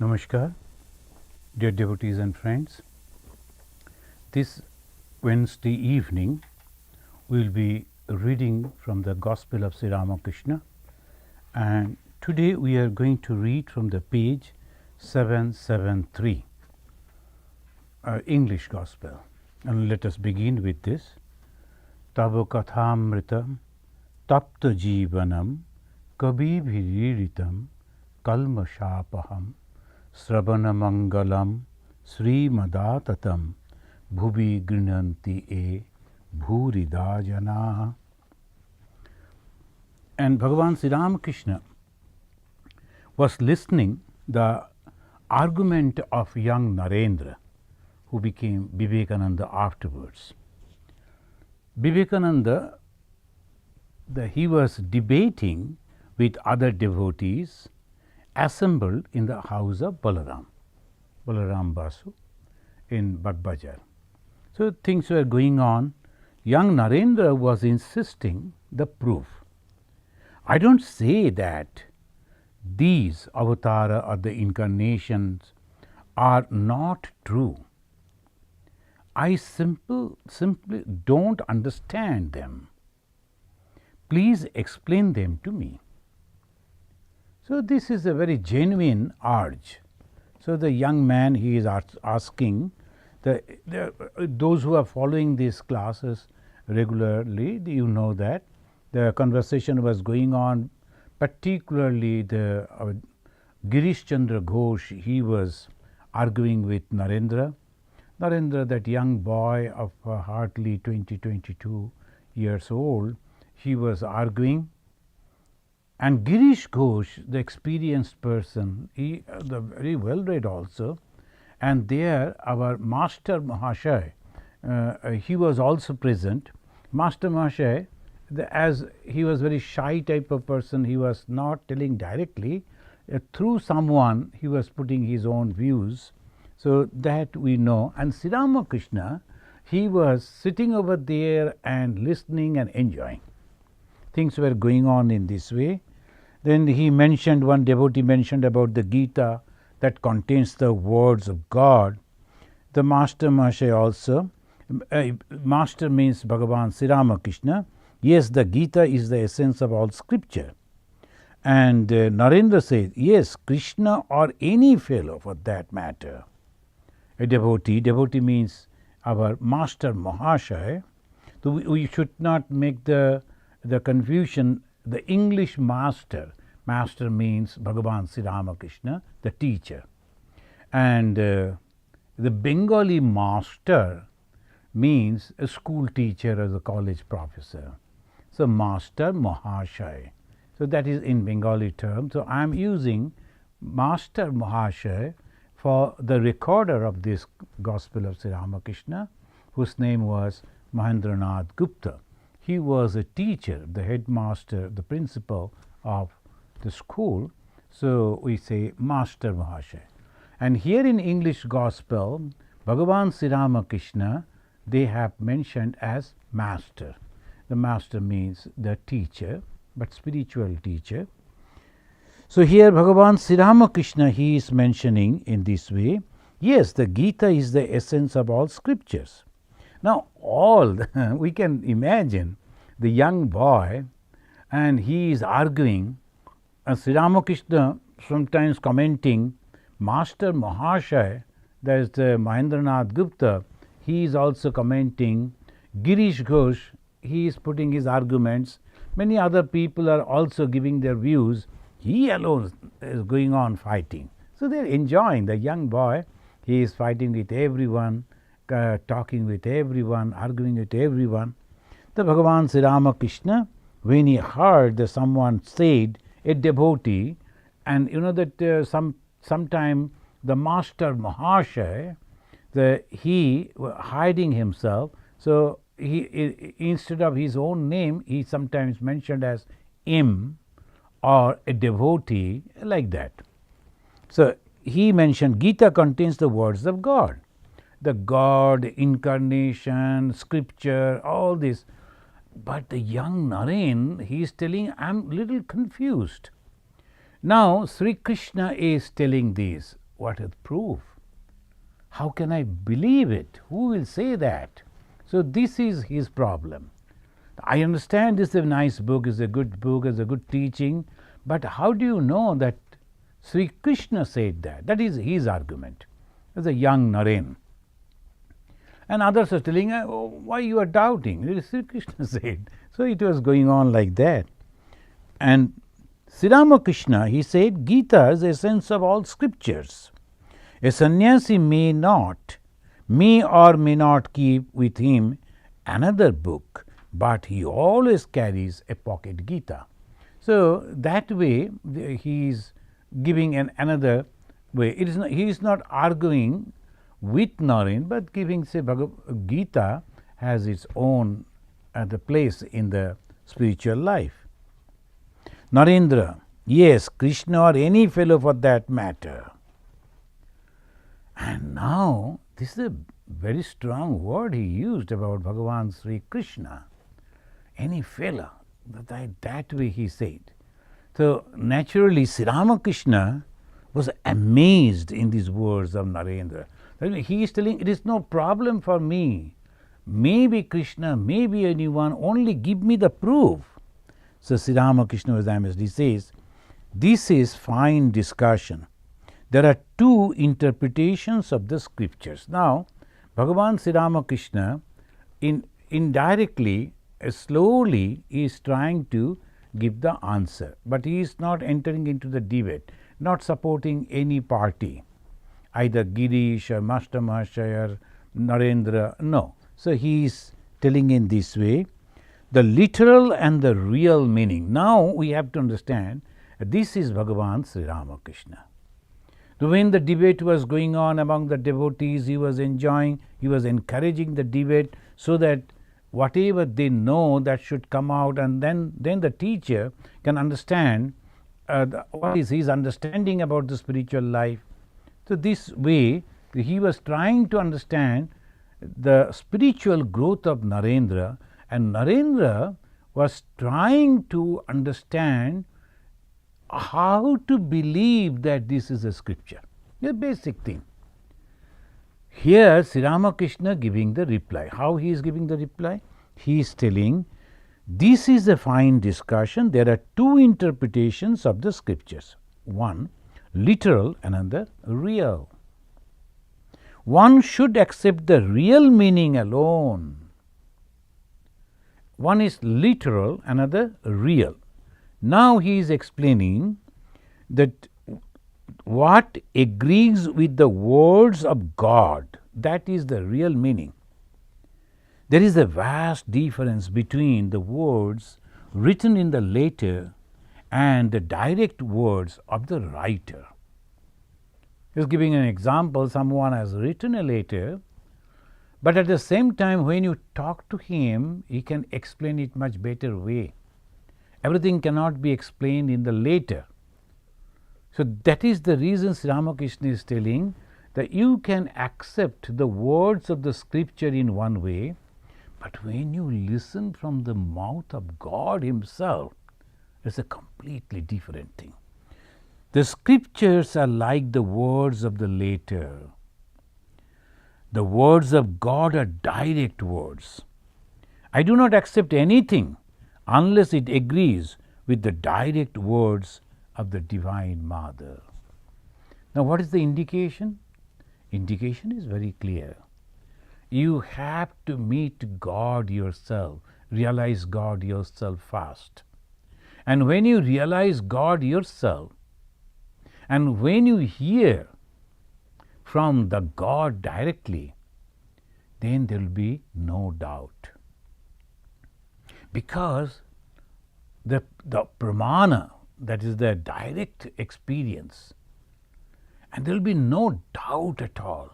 Namaskar, dear devotees and friends. This Wednesday evening we will be reading from the Gospel of Sri Ramakrishna, and today we are going to read from the page 773, English Gospel. And let us begin with this. Tava kathamritam tapta jivanam kabibhiriritam kalmashapaham Sravanamangalam Srimadatam Bhuvi Grinanti E Bhurida Janaha. And Bhagavan Sri Ramakrishna was listening the argument of young Narendra, who became Vivekananda afterwards. Vivekananda, he was debating with other devotees assembled in the house of Balaram Basu in Bagbajar. So things were going on. Young Narendra was insisting the proof. I don't say that these avatara or the incarnations are not true. I simply don't understand them. Please explain them to me. So this is a very genuine urge. So the young man, he is asking, those who are following these classes regularly, you know that the conversation was going on, particularly the Girish Chandra Ghosh, he was arguing with Narendra. Narendra, that young boy of hardly 22 years old, he was arguing. And Girish Ghosh, the experienced person, he the very well read also, and there our Master Mahashay, he was also present. Master Mahashay, as he was very shy type of person, he was not telling directly. Through someone, he was putting his own views. So that we know. And Sri Ramakrishna, he was sitting over there and listening and enjoying. Things were going on in this way. Then he mentioned, one devotee mentioned about the Gita that contains the words of God. The Master Mahasaya also, Master means Bhagavan Sri Ramakrishna. Yes, the Gita is the essence of all scripture. And Narendra says, yes, Krishna or any fellow for that matter. A devotee means our Master Mahasaya. So we should not make the confusion. The English master means Bhagavan Sri Ramakrishna, the teacher. And the Bengali master means a school teacher or a college professor. So Master Mahashay. So that is in Bengali term. So I am using Master Mahashay for the recorder of this Gospel of Sri Ramakrishna, whose name was Mahendranath Gupta. He was a teacher, the headmaster, the principal of the school. So we say Master Mahasaya. And here in English Gospel, Bhagavan Sri Ramakrishna, they have mentioned as Master. The Master means the teacher, but spiritual teacher. So here Bhagavan Sri Ramakrishna, he is mentioning in this way, yes, the Gita is the essence of all scriptures. Now we can imagine the young boy, and he is arguing, and Sri Ramakrishna sometimes commenting, Master Mahashay, that is the Mahendranath Gupta, he is also commenting, Girish Ghosh, he is putting his arguments, many other people are also giving their views, he alone is going on fighting. So they are enjoying. The young boy, he is fighting with everyone, talking with everyone, arguing with everyone. The Bhagavan Sri Ramakrishna, when he heard that someone said, a devotee, and you know that sometime the Master Mahasaya, he hiding himself, so he instead of his own name, he sometimes mentioned as M or a devotee, like that. So he mentioned Gita contains the words of God. The God, incarnation, scripture, all this. But the young Naren, he is telling, I am little confused. Now Sri Krishna is telling this. what is proof? How can I believe it? Who will say that? So this is his problem. I understand this is a nice book, is a good book, is a good teaching, but how do you know that Sri Krishna said that? That is his argument. As a young Naren. And others are telling, why you are doubting? Sri Krishna said. So it was going on like that. And Sri Ramakrishna, he said, Gita is the essence of all scriptures. A sannyasi may or may not keep with him another book, but he always carries a pocket Gita. So that way he is giving another way. He is not arguing with Naren, but giving, say, Bhagavad Gita has its own the place in the spiritual life. Narendra, yes, Krishna or any fellow for that matter. And now, this is a very strong word he used about Bhagavan Sri Krishna. Any fellow, that way he said. So naturally, Sri Ramakrishna was amazed in these words of Narendra. He is telling, it is no problem for me. Maybe Krishna, maybe anyone, only give me the proof. So Sri Ramakrishna was amazed. He says, this is fine discussion. There are two interpretations of the scriptures. Now, Bhagavan Sri Ramakrishna indirectly, slowly, is trying to give the answer, but he is not entering into the debate, not supporting any party, either Girish or Master Mahashaya or Narendra, no. So he is telling in this way, the literal and the real meaning. Now we have to understand, this is Bhagavan Sri Ramakrishna. When the debate was going on among the devotees, he was enjoying, he was encouraging the debate so that whatever they know that should come out, and then the teacher can understand what is his understanding about the spiritual life. So this way he was trying to understand the spiritual growth of Narendra, and Narendra was trying to understand how to believe that this is a scripture, the basic thing. Here Sri Ramakrishna giving the reply. How he is giving the reply? He is telling, this is a fine discussion. There are two interpretations of the scriptures. One literal, another real. One should accept the real meaning alone. One is literal, another real. Now he is explaining that what agrees with the words of God, that is the real meaning. There is a vast difference between the words written in the letter and the direct words of the writer. He is giving an example. Someone has written a letter, but at the same time when you talk to him, he can explain it much better way. Everything cannot be explained in the letter. So that is the reason Sri Ramakrishna is telling that you can accept the words of the scripture in one way, but when you listen from the mouth of God himself, it's a completely different thing. The scriptures are like the words of the letter. The words of God are direct words. I do not accept anything unless it agrees with the direct words of the Divine Mother. Now what is the indication? Indication is very clear. You have to meet God yourself, realize God yourself first. And when you realize God yourself, and when you hear from the God directly, then there will be no doubt. Because the pramana, that is the direct experience, and there will be no doubt at all.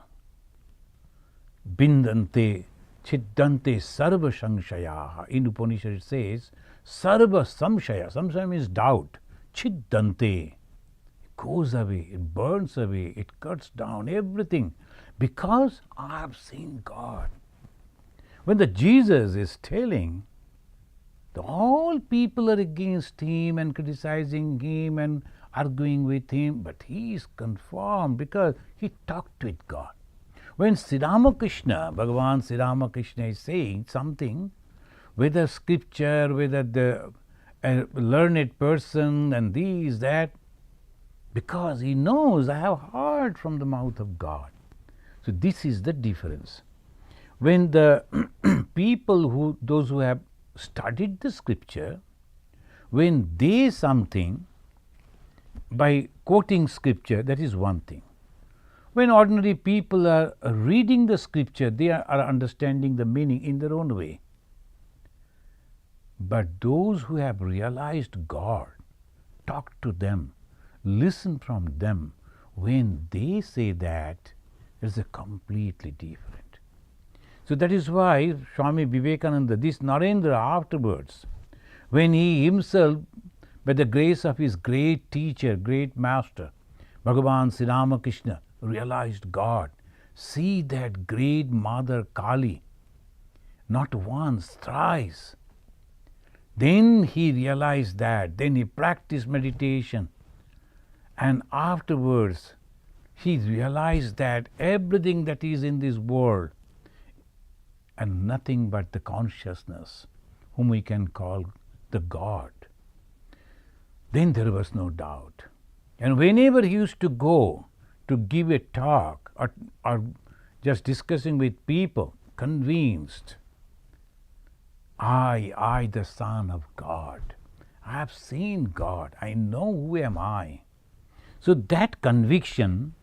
Bindante chiddante sarva samshayaha. In Upanishad it says, sarva samshaya. Samshaya means doubt. Chiddante. It goes away, it burns away, it cuts down everything. Because I have seen God. When the Jesus is telling, all people are against him and criticizing him and arguing with him, but he is conformed because he talked with God. When Sri Ramakrishna, Bhagavan Sri Ramakrishna is saying something, whether scripture, whether the learned person and this, that, because he knows I have heard from the mouth of God. So this is the difference. When the people those who have studied the scripture, when they something by quoting scripture, that is one thing. When ordinary people are reading the scripture, they are understanding the meaning in their own way. But those who have realized God, talk to them, listen from them, when they say that, it's a completely different. So that is why Swami Vivekananda, this Narendra afterwards, when he himself, by the grace of his great teacher, great master, Bhagavan Sri Ramakrishna, realized God, see that great Mother Kali, not once, thrice. Then he realized that, then he practiced meditation, and afterwards he realized that everything that is in this world and nothing but the consciousness, whom we can call the God. Then there was no doubt. And whenever he used to go to give a talk or just discussing with people, convinced, I, the Son of God, I have seen God, I know who am I. So that conviction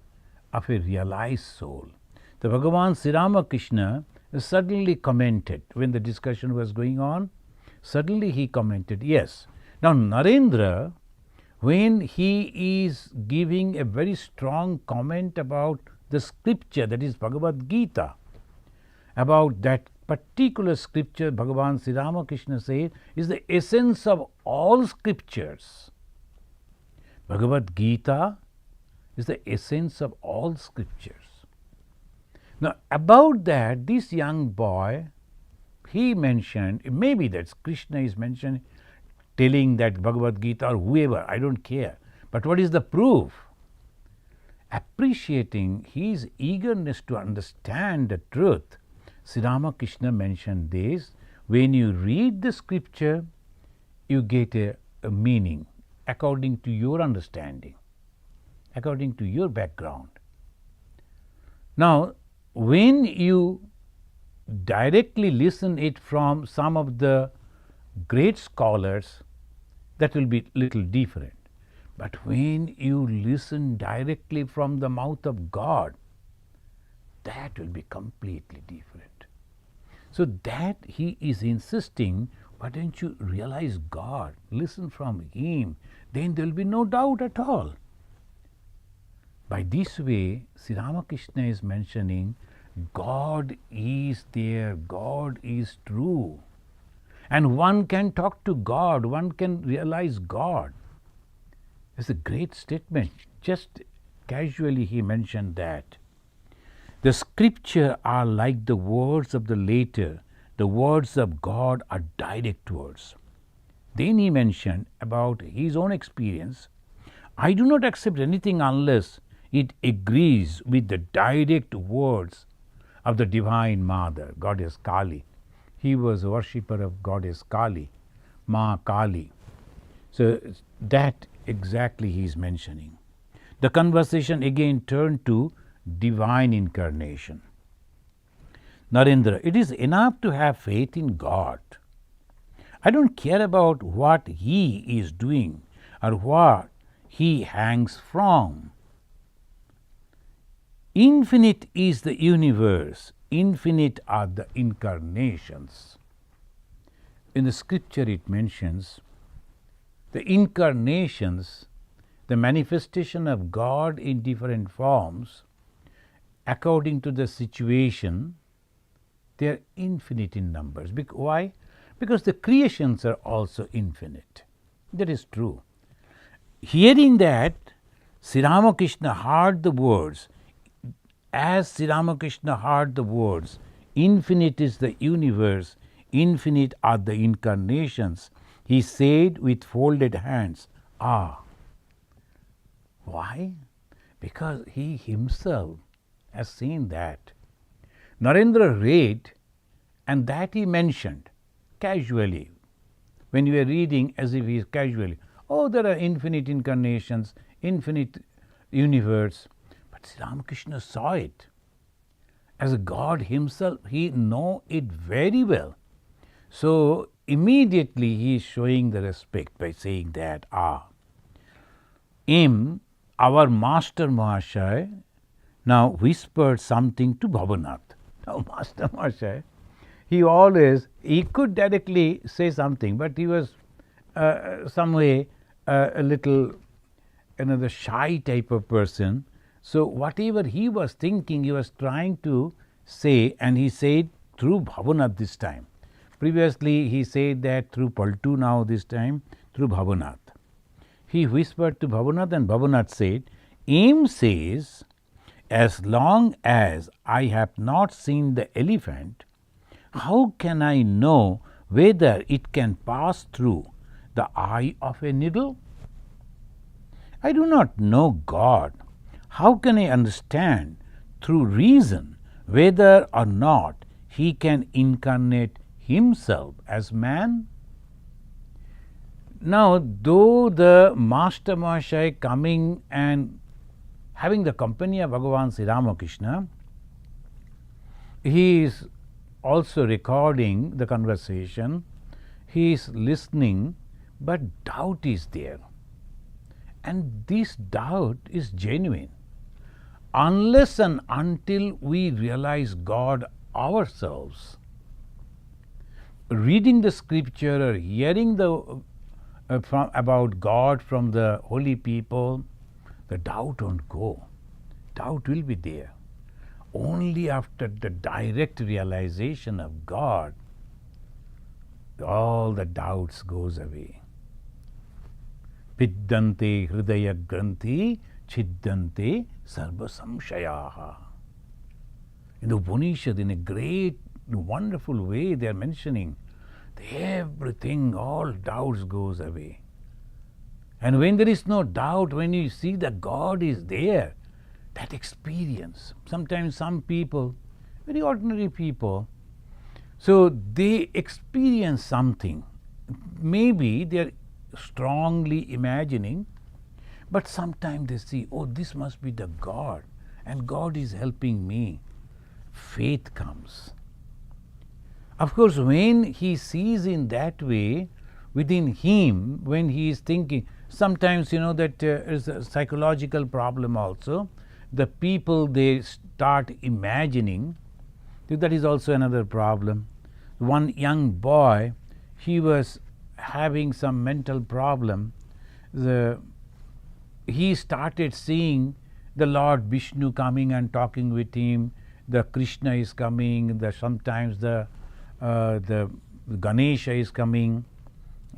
of a realized soul, the Bhagavan Sri Ramakrishna suddenly commented, when the discussion was going on, suddenly he commented, yes. Now Narendra, when he is giving a very strong comment about the scripture, that is Bhagavad Gita, about that particular scripture, Bhagavan Sri Ramakrishna said, is the essence of all scriptures. Bhagavad Gita is the essence of all scriptures. Now about that, this young boy, he mentioned, maybe that's Krishna is mentioned, telling that Bhagavad Gita or whoever, I don't care. But what is the proof? Appreciating his eagerness to understand the truth, Sri Ramakrishna mentioned this, when you read the scripture, you get a meaning according to your understanding, according to your background. Now, when you directly listen it from some of the great scholars, that will be little different. But when you listen directly from the mouth of God, that will be completely different. So that he is insisting, why don't you realize God, listen from him, then there will be no doubt at all. By this way, Sri Ramakrishna is mentioning God is there, God is true. And one can talk to God, one can realize God. It's a great statement. Just casually he mentioned that. The scripture are like the words of the later, the words of God are direct words. Then he mentioned about his own experience, I do not accept anything unless it agrees with the direct words of the Divine Mother, Goddess Kali. He was a worshipper of Goddess Kali, Ma Kali. So that exactly he is mentioning. The conversation again turned to divine incarnation. Narendra, it is enough to have faith in God. I don't care about what he is doing or what he hangs from. Infinite is the universe, infinite are the incarnations. In the scripture it mentions the incarnations, the manifestation of God in different forms, according to the situation, they are infinite in numbers. Why? Because the creations are also infinite. That is true. Hearing that, Sri Ramakrishna heard the words. As Sri Ramakrishna heard the words, infinite is the universe, infinite are the incarnations, he said with folded hands, Why? Because he himself has seen that. Narendra read, and that he mentioned casually. When you are reading, as if he is casually, oh, there are infinite incarnations, infinite universe. But Sri Ramakrishna saw it. As a God himself, he know it very well. So immediately he is showing the respect by saying that, our master Mahashaya now whispered something to Bhavanath. Now Master Mahashaya, he could directly say something, but he was some way a little another shy type of person. So whatever he was thinking, he was trying to say, and he said through Bhavanath this time. Previously he said that through Paltu, now this time through Bhavanath. He whispered to Bhavanath, and Bhavanath said, Aim says, as long as I have not seen the elephant, how can I know whether it can pass through the eye of a needle? I do not know God. How can I understand through reason whether or not he can incarnate himself as man? Now, though the Master Mahashaya coming and having the company of Bhagavan Sri Ramakrishna, he is also recording the conversation, he is listening, but doubt is there. And this doubt is genuine. Unless and until we realize God ourselves, reading the scripture or hearing about God from the holy people, the doubt won't go. Doubt will be there. Only after the direct realization of God, all the doubts goes away. Piddante hridaya granthi chiddante sarva samshayaha. In the Upanishad, in a great, wonderful way, they are mentioning everything, all doubts goes away. And when there is no doubt, when you see that God is there, that experience, sometimes some people, very ordinary people, so they experience something. Maybe they are strongly imagining, but sometimes they see, oh, this must be the God, and God is helping me. Faith comes. Of course, when he sees in that way, within him, when he is thinking, sometimes that is a psychological problem also. The people, they start imagining. That is also another problem. One young boy, he was having some mental problem. He started seeing the Lord Vishnu coming and talking with him. The Krishna is coming. Sometimes the Ganesha is coming.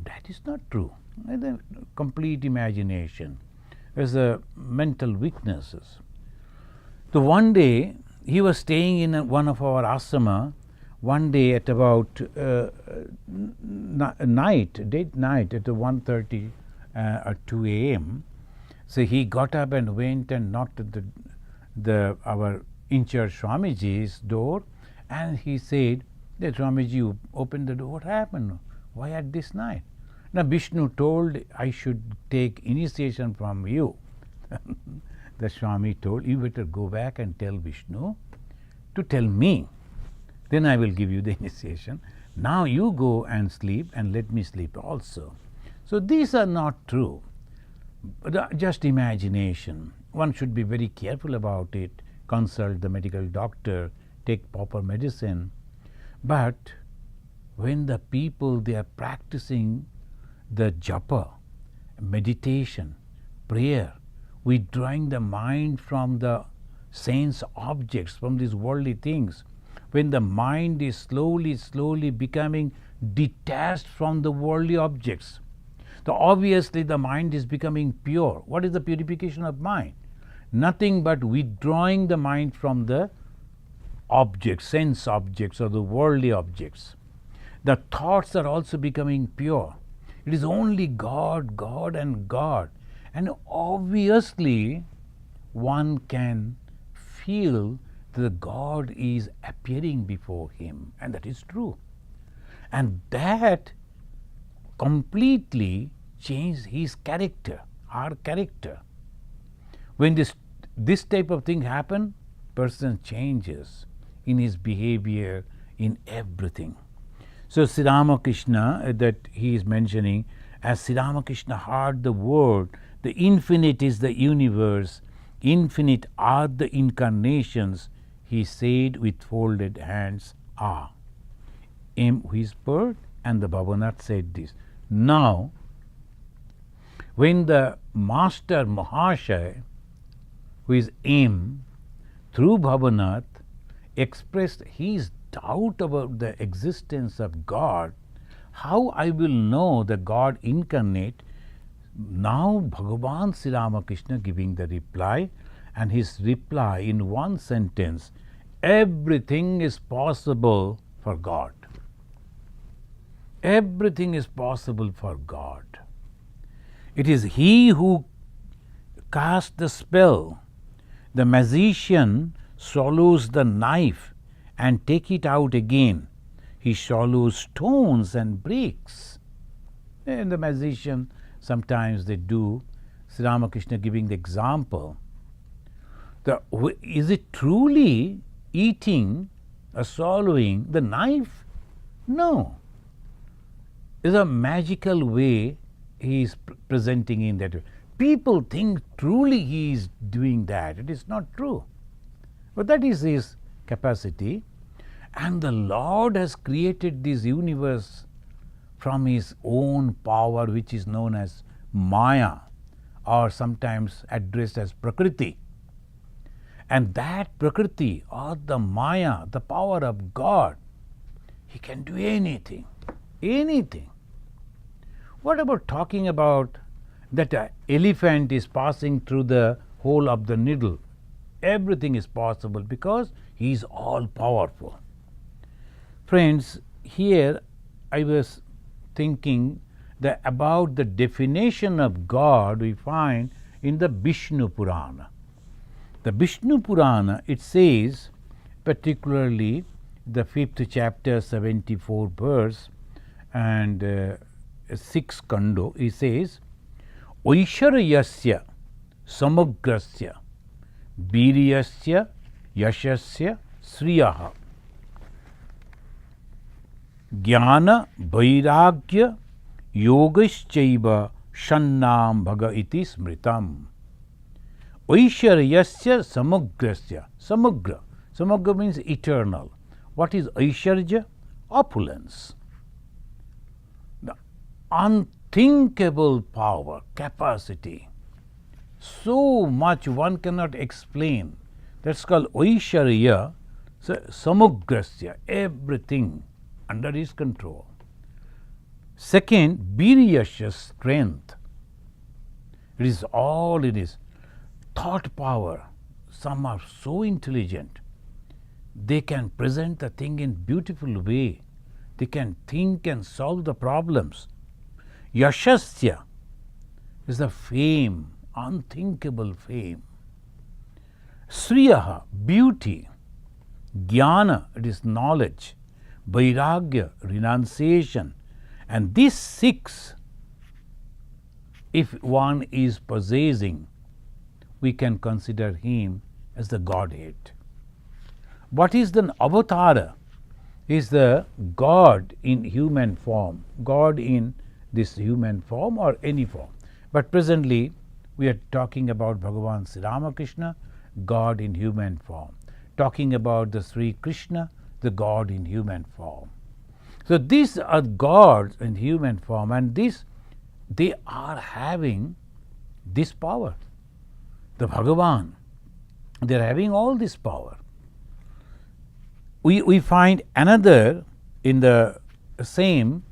That is not true. The complete imagination is a mental weaknesses. So one day he was staying in one of our ashrama. One day at about date night at 1:30 or 2 a.m. So he got up and went and knocked at our in-charge Swamiji's door, and he said that, Swamiji, you opened the door. What happened? Why at this night? Now Vishnu told I should take initiation from you. The Swami told, you better go back and tell Vishnu to tell me. Then I will give you the initiation. Now you go and sleep and let me sleep also. So these are not true. Just imagination. One should be very careful about it. Consult the medical doctor, take proper medicine. But when the people, they are practicing the japa, meditation, prayer, withdrawing the mind from the sense objects, from these worldly things, when the mind is slowly becoming detached from the worldly objects, obviously the mind is becoming pure. What is the purification of mind? Nothing but withdrawing the mind from the objects, sense objects or the worldly objects. The thoughts are also becoming pure. It is only God, God and God. And obviously, one can feel that God is appearing before him, and that is true. And that completely changed his character, our character. When this type of thing happen, person changes in his behavior, in everything. So Sri Ramakrishna that he is mentioning, as Sri Ramakrishna heard the word, the infinite is the universe, infinite are the incarnations, he said with folded hands, ah. M whispered, and the Bhavanath said this. Now, when the Master Mahashaya, who is M, through Bhavanath, expressed his doubt about the existence of God, how I will know the God incarnate? Now Bhagavan Sri Ramakrishna giving the reply, and his reply in one sentence, everything is possible for God. Everything is possible for God. It is he who casts the spell. The magician swallows the knife and take it out again. He swallows stones and bricks. And the magician, sometimes they do. Sri Ramakrishna giving the example. Is it truly eating or swallowing the knife? No. It's a magical way he is presenting in that way. People think truly he is doing that. It is not true. But that is his capacity. And the Lord has created this universe from his own power, which is known as Maya, or sometimes addressed as Prakriti. And that Prakriti, or the Maya, the power of God, he can do anything. Anything. What about talking about that an elephant is passing through the hole of the needle? Everything is possible because he is all powerful. Friends, here I was thinking that about the definition of God we find in the Vishnu Purana. The Vishnu Purana, it says, particularly the 5th chapter, 74 verse, and 6th kando, he says, Oisharyasya samagrasya viryasya yashasya sriyaha jnana vairagya yogaschaiva shannam bhaga iti smritam. Aisharyasya samagrasya. Samagra. Samagra means eternal. What is Aisharya? Opulence. The unthinkable power, capacity. So much one cannot explain. That's called Aisharya. So, samagrasya. Everything under his control. Second, Viryasya, strength. It is all in his thought power. Some are so intelligent. They can present the thing in beautiful way. They can think and solve the problems. Yashasya is the fame, unthinkable fame. Sriyaha, beauty. Jnana, it is knowledge. Vairagya, renunciation. And these 6, if one is possessing, we can consider him as the Godhead. What is the avatara? Is the God in human form, God in this human form or any form. But presently we are talking about Bhagavan Sri Ramakrishna, God in human form. Talking about the Sri Krishna, the God in human form. So these are gods in human form, and they are having this power. The Bhagavan, they are having all this power. We find another in the same,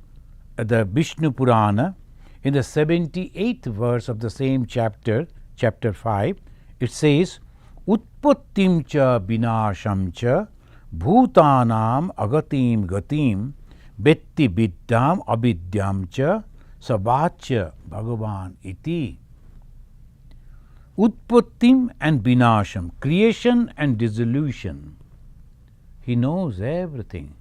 the Vishnu Purana, in the 78th verse of the same chapter, chapter 5, it says, Utpattim cha vinasham cha bhutanam agatim gatim vetti vidyam avidyam cha sabachya bhagavan iti. Utpattim and Vinasham, creation and dissolution. He knows everything.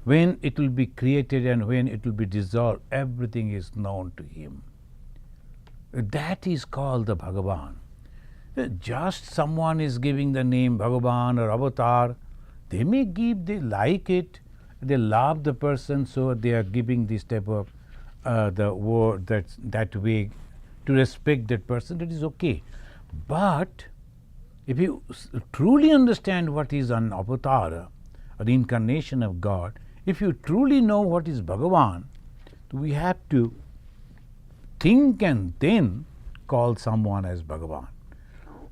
When it will be created and when it will be dissolved, everything is known to him. That is called the Bhagavan. Just someone is giving the name Bhagavan or Avatar. They may give, they like it, they love the person, so they are giving this type of the word that way to respect that person. That is okay. But if you truly understand what is an avatar, an incarnation of God, if you truly know what is Bhagavan, we have to think and then call someone as Bhagavan.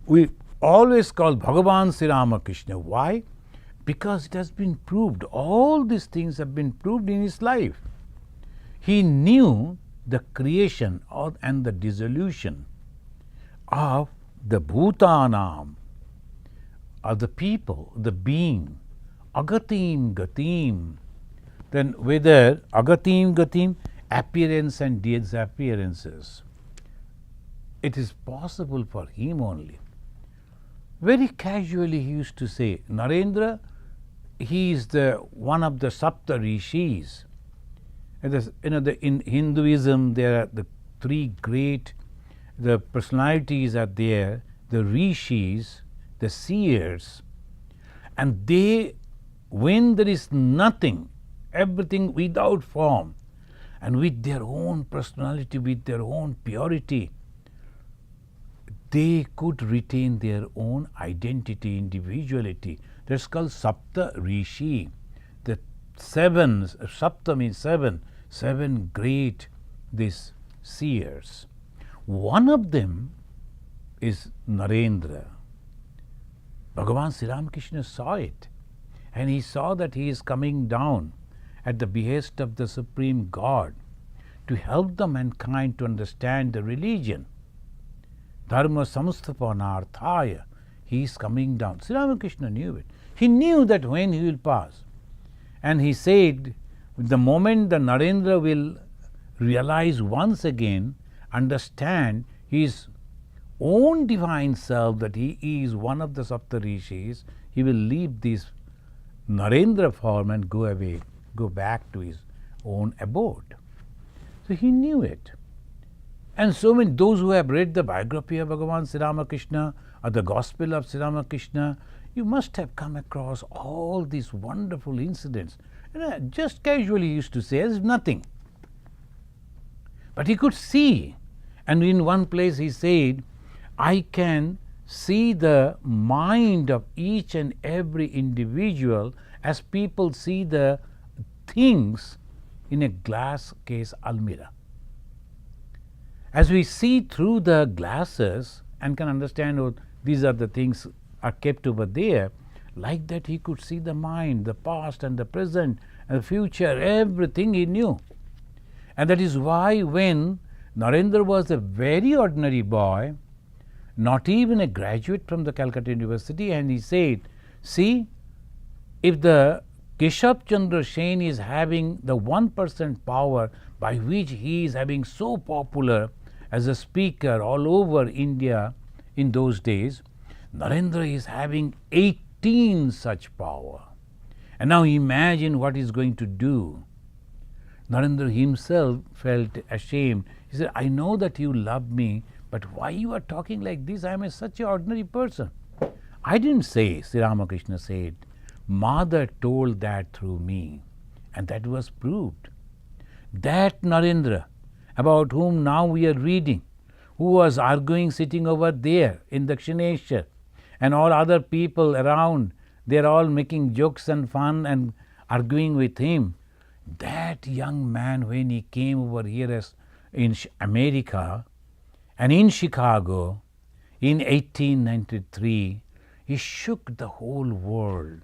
We always call Bhagavan Sri Ramakrishna. Why? Because it has been proved. All these things have been proved in his life. He knew the creation and the dissolution of the Bhutanam, of the people, the being, Agatim Gatim. Then whether Agatim Gatim, appearance and disappearances, it is possible for him only. Very casually he used to say, Narendra, he is the one of the Sapta Rishis. In Hinduism there are the three great personalities are there, the Rishis, the seers, and they, when there is nothing, everything without form, and with their own personality, with their own purity, they could retain their own identity, individuality. That's called Sapta Rishi. The seven, Sapta means seven great these seers. One of them is Narendra. Bhagavan Sri Ramakrishna saw it, and he saw that he is coming down at the behest of the Supreme God to help the mankind to understand the religion. Dharma samsthapanarthaya. He is coming down. Sri Ramakrishna knew it. He knew that when he will pass. And he said, the moment the Narendra will realize once again, understand his own divine self, that he is one of the Saptarishis, he will leave this Narendra form and go away, go back to his own abode. So he knew it. And so many, those who have read the biography of Bhagavan Sri Ramakrishna or the Gospel of Sri Ramakrishna, you must have come across all these wonderful incidents. And I just casually used to say as nothing. But he could see. And in one place he said, I can see the mind of each and every individual as people see the things in a glass case almirah. As we see through the glasses and can understand, oh, these are the things are kept over there, like that he could see the mind, the past and the present and the future, everything he knew. And that is why when Narendra was a very ordinary boy, not even a graduate from the Calcutta University, and he said, see, if the Keshav Chandra Sen is having the 1% power by which he is having so popular as a speaker all over India in those days, Narendra is having 18 such power. And now imagine what he's going to do. Narendra himself felt ashamed. He said, I know that you love me, but why you are talking like this? I am such an ordinary person. I didn't say, Sri Ramakrishna said, Mother told that through me, and that was proved. That Narendra, about whom now we are reading, who was arguing sitting over there in Dakshineshwar, and all other people around, they are all making jokes and fun and arguing with him. That young man, when he came over here in America and in Chicago in 1893, he shook the whole world.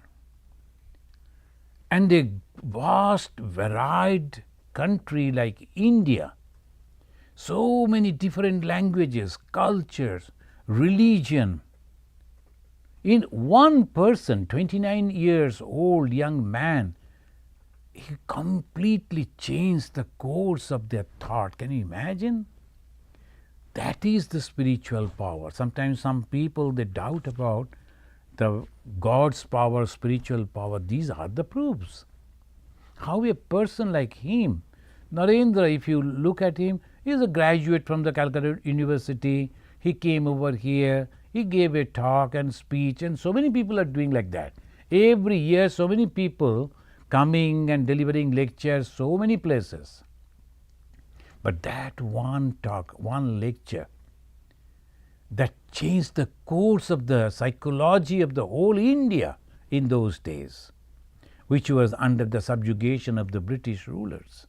And a vast, varied country like India, so many different languages, cultures, religion. In one person, 29 years old young man, he completely changed the course of their thought. Can you imagine? that is the spiritual power. Sometimes some people, they doubt about the God's power, spiritual power. These are the proofs. How a person like him, Narendra, if you look at him, he is a graduate from the Calcutta University. He came over here, he gave a talk and speech, and so many people are doing like that. Every year, so many people coming and delivering lectures, so many places. But that one talk, one lecture, that changed the course of the psychology of the whole India in those days, which was under the subjugation of the British rulers.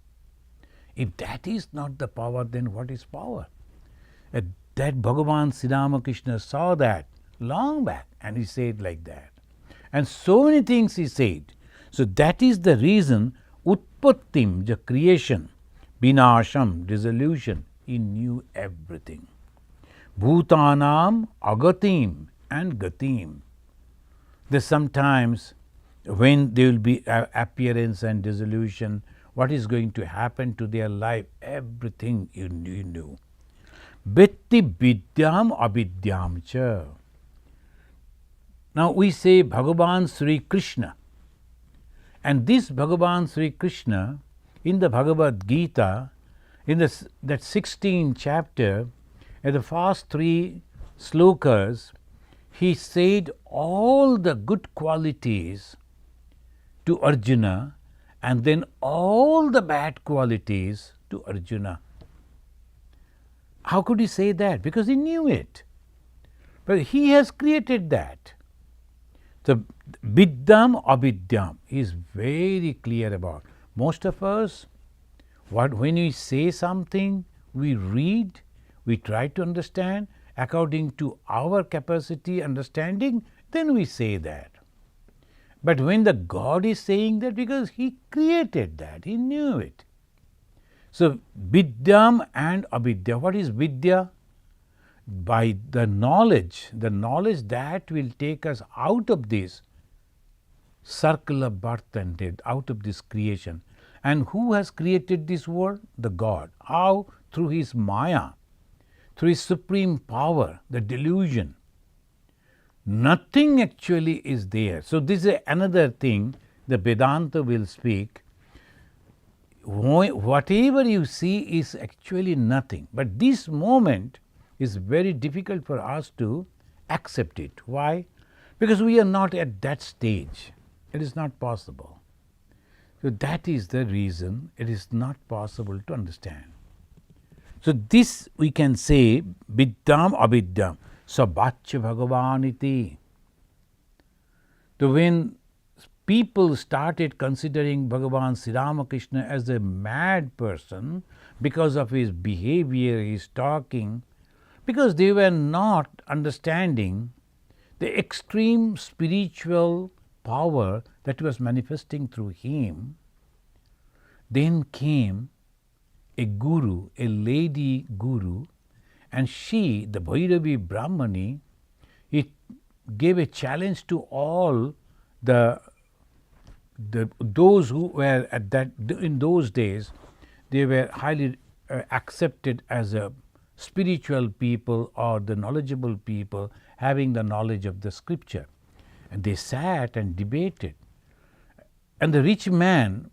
If that is not the power, then what is power? That Bhagavan Sri Ramakrishna saw that long back, and he said like that. And so many things he said. So that is the reason, Utpattim, the creation, Vinasham, dissolution, he knew everything. Bhutanam, Agatim and Gatim. There's sometimes when there will be appearance and dissolution, what is going to happen to their life, everything you knew. Vetti vidyam avidyam cha. Now we say Bhagavan Sri Krishna. And this Bhagavan Sri Krishna, in the Bhagavad Gita, in that 16th chapter, in the first 3 slokas, he said all the good qualities to Arjuna and then all the bad qualities to Arjuna. How could he say that? Because he knew it. But he has created that. The Vidyam Avidyam is very clear about. Most of us, when we say something, we read, we try to understand according to our capacity, understanding, then we say that. But when the God is saying that, because he created that, he knew it. So Vidyam and Avidya. What is Vidya? By the knowledge that will take us out of this circle of birth and death, out of this creation. And who has created this world? The God. How? Through his Maya, through his supreme power, the delusion. Nothing actually is there. So this is another thing the Vedanta will speak. Whatever you see is actually nothing. But this moment is very difficult for us to accept it. Why? Because we are not at that stage. It is not possible. So that is the reason it is not possible to understand. So this we can say Vidyam Avidyam Sabachya Bhagavaniti. So when people started considering Bhagavan Sri Ramakrishna as a mad person because of his behavior, his talking, because they were not understanding the extreme spiritual power that was manifesting through him, then came a guru, a lady guru, and she, the Bhairavi Brahmani, it gave a challenge to all those who were at that in those days. They were highly accepted as a spiritual people or the knowledgeable people having the knowledge of the scripture. And they sat and debated. And the rich man,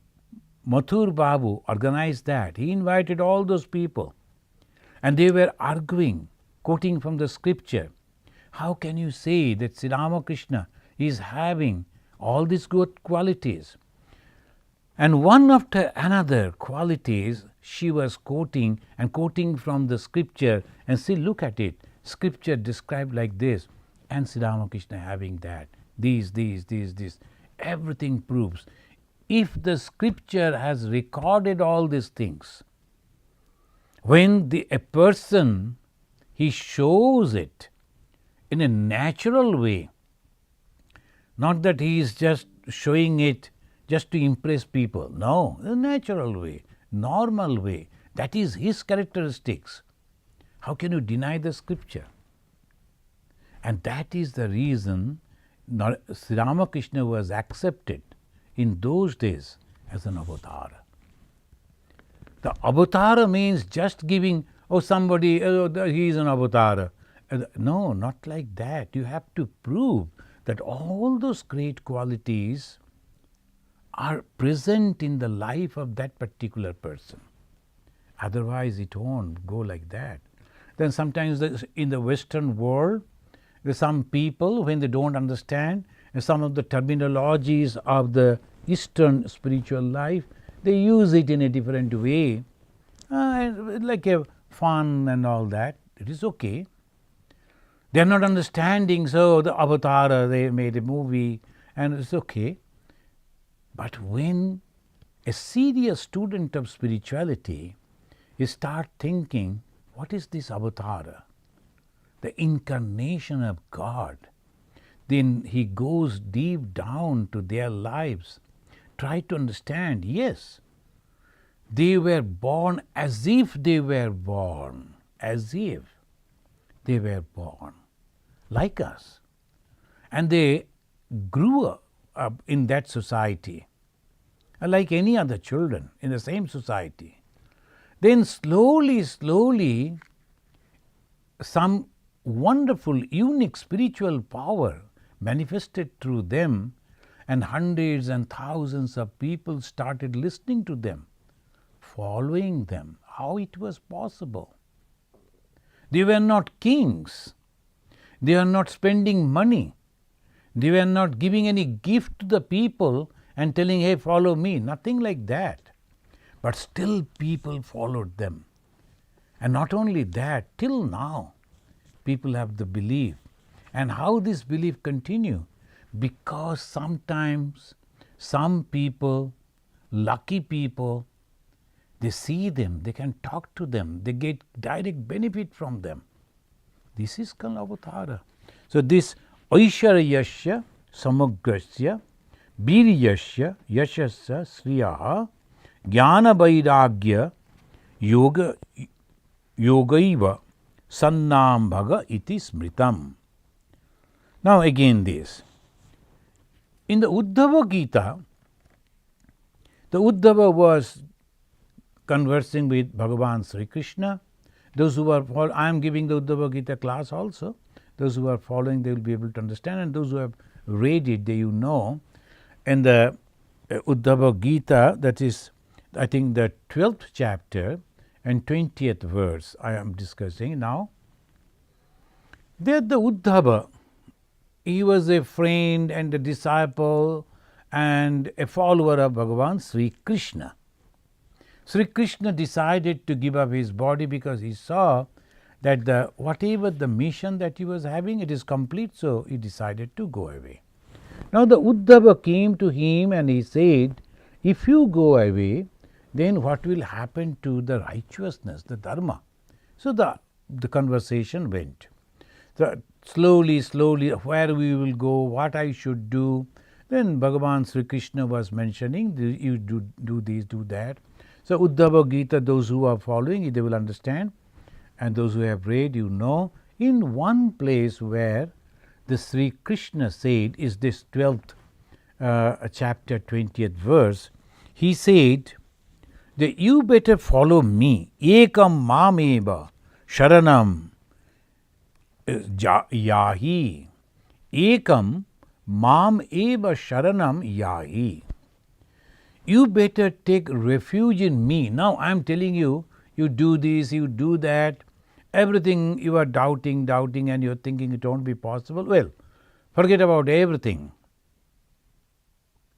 Mathur Babu, organized that. He invited all those people. And they were arguing, quoting from the scripture. How can you say that Sri Ramakrishna is having all these good qualities? And one after another qualities she was quoting and quoting from the scripture, and see, look at it. Scripture described like this, and Sri Ramakrishna having that. These. Everything proves. If the scripture has recorded all these things, when a person, he shows it in a natural way, not that he is just showing it just to impress people. No, a natural way, normal way. That is his characteristics. How can you deny the scripture? And that is the reason Sri Ramakrishna was accepted in those days as an avatar. The avatar means just giving, Oh, somebody, he is an avatar. No, not like that. You have to prove that all those great qualities are present in the life of that particular person. Otherwise, it won't go like that. Then sometimes in the Western world, there's some people, when they don't understand some of the terminologies of the Eastern spiritual life, they use it in a different way, like a fun and all that. It is okay. They are not understanding, so the Avatar, they made a movie, and it's okay. But when a serious student of spirituality, you start thinking, what is this Avatar? The incarnation of God. Then he goes deep down to their lives. Try to understand, yes, they were born as if they were born, as if they were born, like us. And they grew up in that society, like any other children in the same society. Then slowly, slowly, some wonderful, unique spiritual power manifested through them, and hundreds and thousands of people started listening to them, following them. How it was possible? They were not kings. They were not spending money. They were not giving any gift to the people and telling, hey, follow me. Nothing like that. But still people followed them. And not only that, till now, people have the belief. And how this belief continue? Because sometimes some people, lucky people, they see them, they can talk to them, they get direct benefit from them. This is called avatara. So this Aisharyasya Samagrasya Biryasya Yashasya Sriya Jnana Vairagya Yogaiva Sannam Bhaga iti Smritam. Now again this. In the Uddhava Gita, the Uddhava was conversing with Bhagavan Sri Krishna. Those who are following, I am giving the Uddhava Gita class also. Those who are following, they will be able to understand, and those who have read it, they you know. In the Uddhava Gita, that is, I think, the 12th chapter and 20th verse I am discussing now. There the Uddhava, he was a friend and a disciple and a follower of Bhagavan Sri Krishna. Sri Krishna decided to give up his body because he saw that whatever the mission that he was having, it is complete, so he decided to go away. Now the Uddhava came to him and he said, if you go away, then what will happen to the righteousness, the dharma? So the conversation went. So slowly, where we will go, what I should do. Then Bhagavan Sri Krishna was mentioning, you do this, do that. So Uddhava Gita, those who are following, they will understand. And those who have read, you know, in one place where the Sri Krishna said, is this 12th chapter 20th verse, he said that you better follow me. Ekam mameva sharanam yahi. Ekam mam eva sharanam yahi. You better take refuge in me. Now I am telling you, you do this, you do that, everything you are doubting, and you are thinking it won't be possible. Well, forget about everything.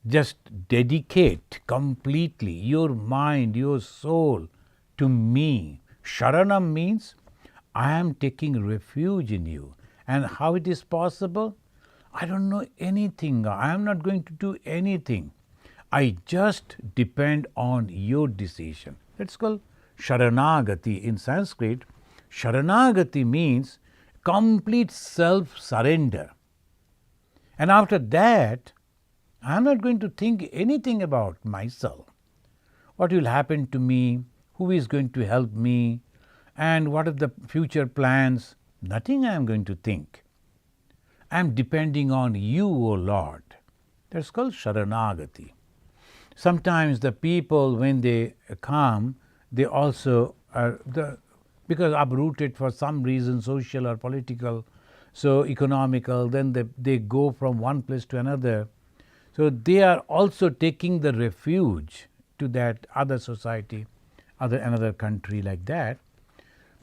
Just dedicate completely your mind, your soul to me. Sharanam means I am taking refuge in you. And how it is possible? I don't know anything. I am not going to do anything. I just depend on your decision. That's called saranagati in Sanskrit. Saranagati means complete self-surrender. And after that, I am not going to think anything about myself. What will happen to me? Who is going to help me? And what are the future plans? Nothing I am going to think. I am depending on you, O Lord. That's called saranagati. Sometimes the people, when they come, they also are because uprooted for some reason, social or political, so economical, then they go from one place to another. So they are also taking the refuge to that other society, another country like that.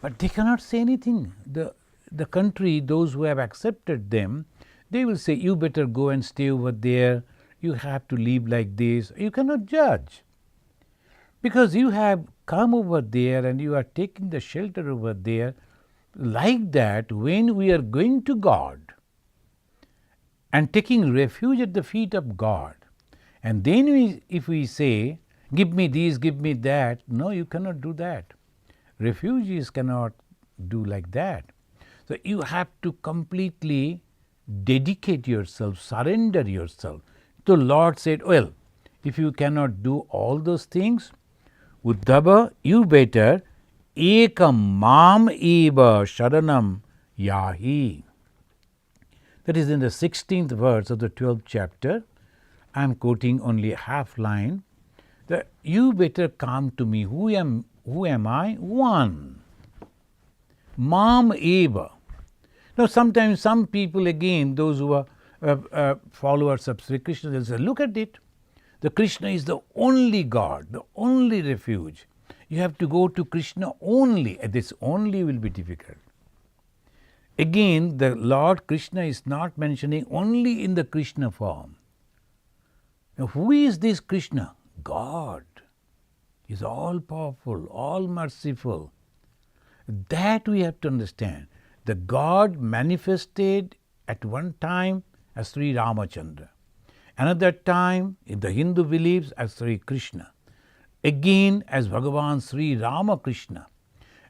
But they cannot say anything. The country, those who have accepted them, they will say, you better go and stay over there, you have to live like this. You cannot judge. Because you have come over there and you are taking the shelter over there. Like that, when we are going to God and taking refuge at the feet of God, and then if we say, give me this, give me that, no, you cannot do that. Refugees cannot do like that. So you have to completely dedicate yourself, surrender yourself. The Lord said, well, if you cannot do all those things, Uddhava, you better ekam mam eva sharanam yahi. That is in the 16th verse of the 12th chapter. I am quoting only half line. That you better come to me. Who am I? One. Mam eva. Now sometimes some people again, those who are followers of Sri Krishna, they'll say, look at it. The Krishna is the only God, the only refuge. You have to go to Krishna only. This only will be difficult. Again, the Lord Krishna is not mentioning only in the Krishna form. Now, who is this Krishna? God. He is all powerful, all merciful. That we have to understand. The God manifested at one time as Sri Ramachandra. Another time, in the Hindu beliefs, as Sri Krishna. Again, as Bhagavan Sri Ramakrishna.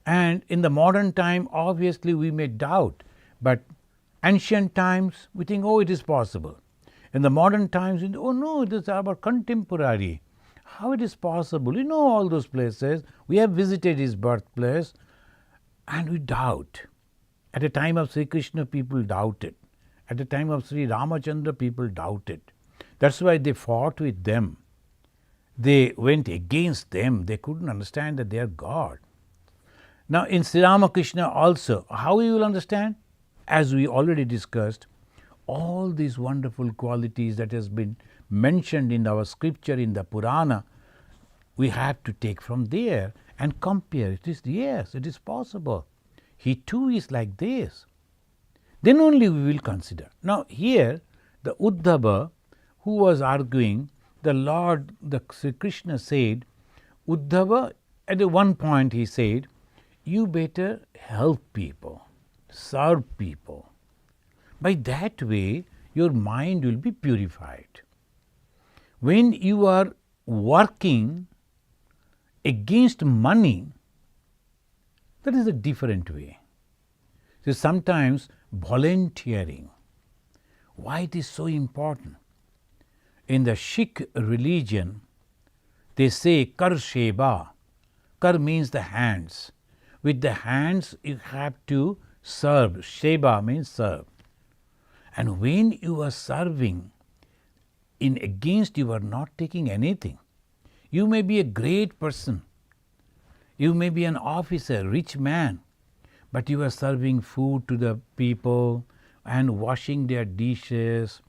And in the modern time, obviously we may doubt, but ancient times, we think, oh, it is possible. In the modern times, oh no, it is our contemporary. How it is possible? We know all those places. We have visited his birthplace, and we doubt. At the time of Sri Krishna, people doubted. At the time of Sri Ramachandra, people doubted. That's why they fought with them. They went against them. They couldn't understand that they are God. Now in Sri Ramakrishna also, how you will understand? As we already discussed, all these wonderful qualities that has been mentioned in our scripture, in the Purana, we have to take from there and compare. It is, yes, it is possible. He too is like this. Then only we will consider. Now here, the Uddhava, who was arguing, the Lord, the Sri Krishna said, Uddhava, at one point he said, you better help people, serve people. By that way, your mind will be purified. When you are working against money, that is a different way. So sometimes volunteering. Why it is so important? In the Sikh religion, they say kar sheba. Kar means the hands. With the hands you have to serve. Sheba means serve. And when you are serving, in against you are not taking anything. You may be a great person. You may be an officer, rich man, but you are serving food to the people and washing their dishes,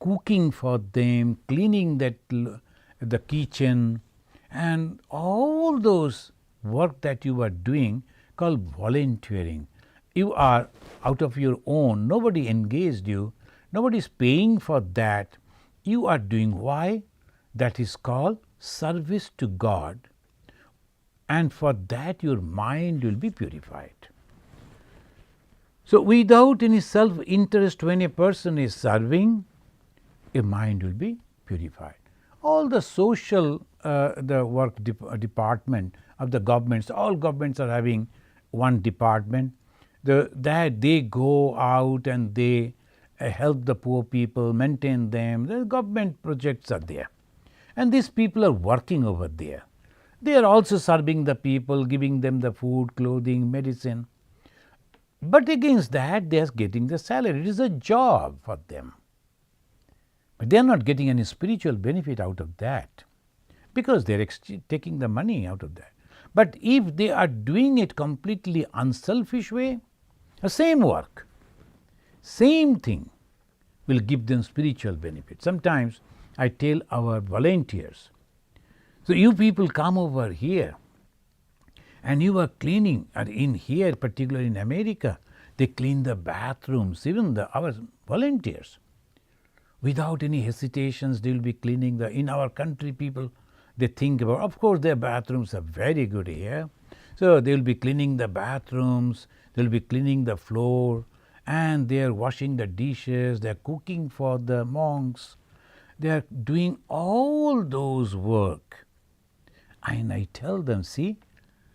cooking for them, cleaning the kitchen, and all those work that you are doing called volunteering. You are out of your own, nobody engaged you, nobody is paying for that. You are doing why? That is called service to God, and for that your mind will be purified. So without any self-interest, when a person is serving, a mind will be purified. All the social, the work department of the governments, all governments are having one department, that they go out and they help the poor people, maintain them. The government projects are there. And these people are working over there. They are also serving the people, giving them the food, clothing, medicine. But against that, they are getting the salary. It is a job for them. But they are not getting any spiritual benefit out of that, because they are taking the money out of that. But if they are doing it completely unselfish way, the same work, same thing will give them spiritual benefit. Sometimes I tell our volunteers, so you people come over here and you are cleaning, and in here, particularly in America, they clean the bathrooms, even our volunteers. Without any hesitations, they will be cleaning in our country people, they think about, of course their bathrooms are very good here. So they will be cleaning the bathrooms, they will be cleaning the floor, and they are washing the dishes, they are cooking for the monks. They are doing all those work. And I tell them, see,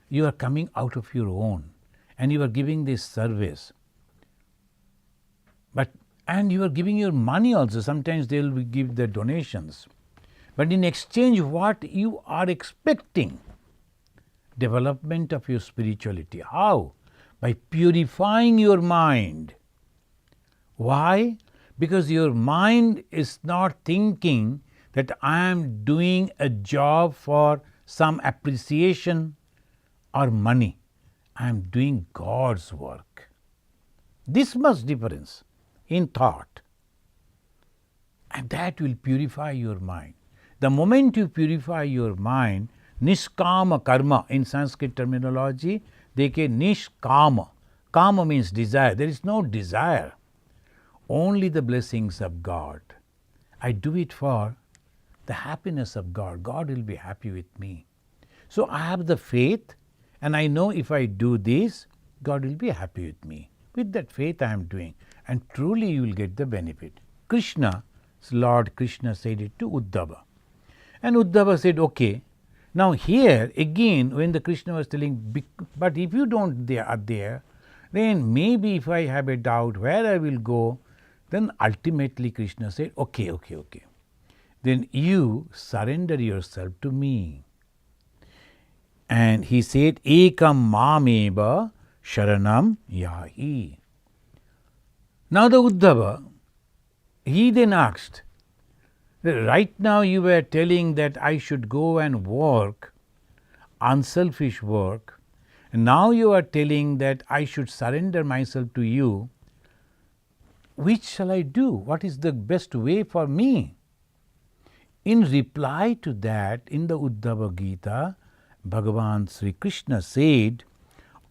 you are coming out of your own and you are giving this service. And you are giving your money also. Sometimes they will give the donations. But in exchange, what you are expecting? Development of your spirituality. How? By purifying your mind. Why? Because your mind is not thinking that I am doing a job for some appreciation or money. I am doing God's work. This much difference in thought. And that will purify your mind. The moment you purify your mind, nishkama karma, in Sanskrit terminology, they say nishkama. Kama means desire. There is no desire. Only the blessings of God. I do it for the happiness of God. God will be happy with me. So I have the faith, and I know if I do this, God will be happy with me. With that faith I am doing, and truly you will get the benefit. Krishna, Lord Krishna said it to Uddhava. And Uddhava said, okay. Now here again, when the Krishna was telling, but if you don't are there, then maybe if I have a doubt where I will go, then ultimately Krishna said, okay. Then you surrender yourself to me. And he said, ekam mameva sharanam yahi. Now the Uddhava, he then asked, right now you were telling that I should go and work, unselfish work, and now you are telling that I should surrender myself to you. Which shall I do? What is the best way for me? In reply to that, in the Uddhava Gita, Bhagavan Sri Krishna said,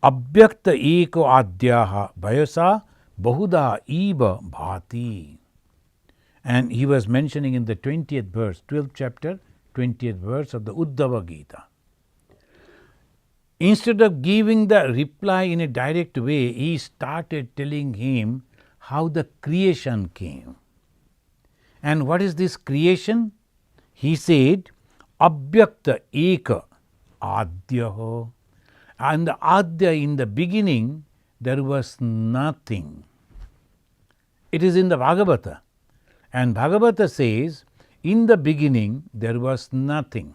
Abhyakta eko adhyaha bhayasa bahuda iva bhati. And he was mentioning in the 20th verse, 12th chapter, 20th verse of the Uddhava Gita. Instead of giving the reply in a direct way, he started telling him how the creation came. And what is this creation? He said, Abhyakta eka adhyaha. And the adhya, in the beginning, there was nothing. It is in the Bhagavata. And Bhagavata says, in the beginning there was nothing.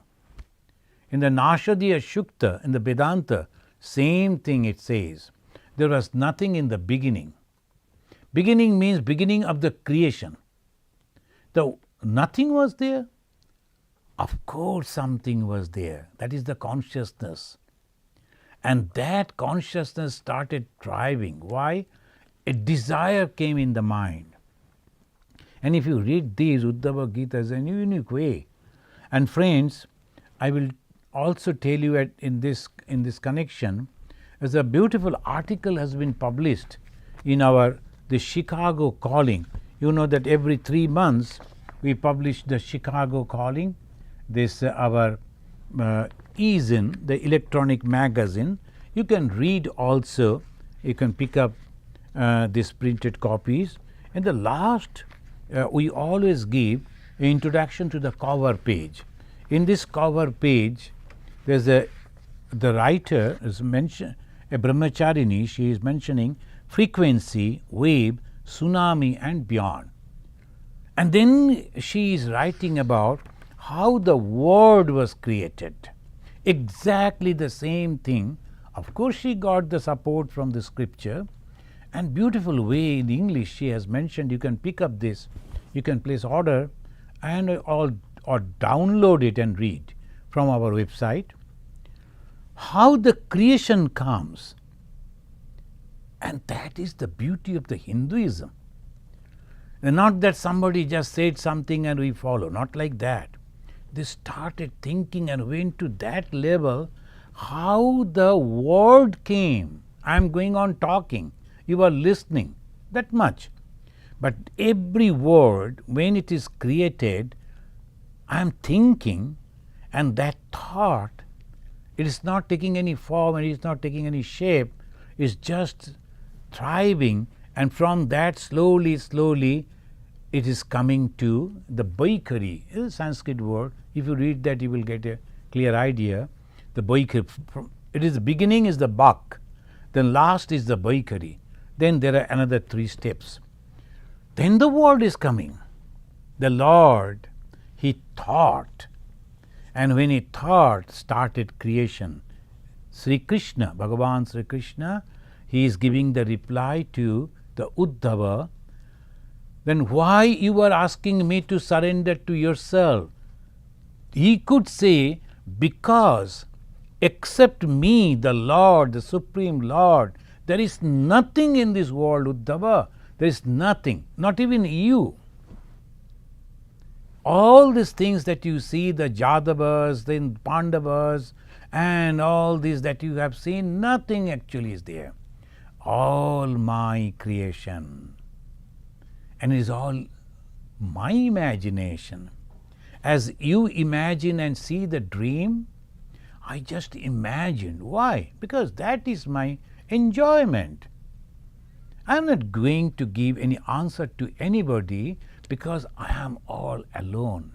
In the Nashadiya Shukta, in the Vedanta, same thing it says. There was nothing in the beginning. Beginning means beginning of the creation. The nothing was there? Of course something was there. That is the consciousness. And that consciousness started driving. Why? A desire came in the mind. And if you read these Uddhava Gitas in a unique way, and friends, I will also tell you in this connection, as a beautiful article has been published in the Chicago Calling. You know that every 3 months we publish the Chicago Calling. This our e-zine, the electronic magazine. You can read also. You can pick up these printed copies. And the last, we always give an introduction to the cover page. In this cover page, there's the writer is mentioned, a brahmacharini. She is mentioning frequency, wave, tsunami, and beyond. And then she is writing about how the world was created. Exactly the same thing. Of course, she got the support from the scripture, and beautiful way in English she has mentioned. You can pick up this, you can place order and or download it and read from our website. how the creation comes. And that is the beauty of the Hinduism. And not that somebody just said something and we follow, not like that. They started thinking and went to that level, how the word came. I am going on talking, you are listening, that much. But every word, when it is created, I am thinking, and that thought, it is not taking any form, and it is not taking any shape, it is just thriving, and from that slowly it is coming to the baikari. It is a Sanskrit word. If you read that, you will get a clear idea. The baikari, it is the beginning is the bak, then last is the baikari, then there are another 3 steps. Then the word is coming. The Lord, He thought, and when He thought, started creation. Sri Krishna, Bhagavan Sri Krishna, He is giving the reply to the Uddhava. Then why you are asking me to surrender to yourself? He could say, because except me, the Lord, the Supreme Lord, there is nothing in this world, Uddhava. There is nothing, not even you. All these things that you see, the Jadavas, the Pandavas, and all these that you have seen, nothing actually is there. All my creation. And it is all my imagination. As you imagine and see the dream, I just imagined. Why? Because that is my enjoyment. I am not going to give any answer to anybody because I am all alone.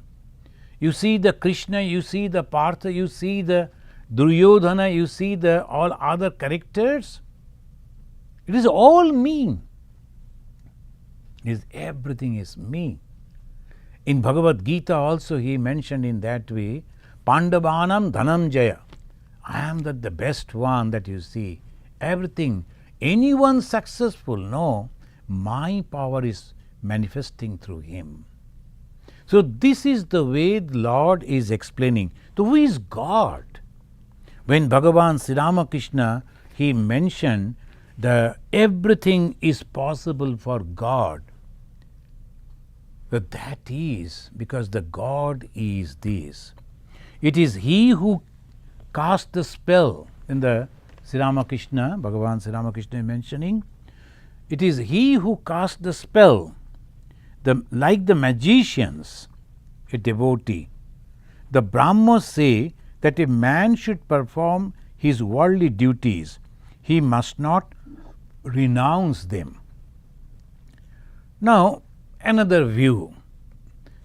You see the Krishna, you see the Partha, you see the Duryodhana, you see the all other characters. It is all me. Everything is me. In Bhagavad Gita also he mentioned in that way, Pandavanam Dhanam Jaya. I am the best one that you see. Everything. Anyone successful? No. My power is manifesting through him. So this is the way the Lord is explaining. So who is God? When Bhagavan Sri Ramakrishna, he mentioned the everything is possible for God. But that is because the God is this. It is He who cast the spell. In the Sri Ramakrishna, Bhagavan Sri Ramakrishna is mentioning, it is He who cast the spell. Like the magicians, a devotee. The Brahmas say that a man should perform his worldly duties. He must not renounce them. Now, another view.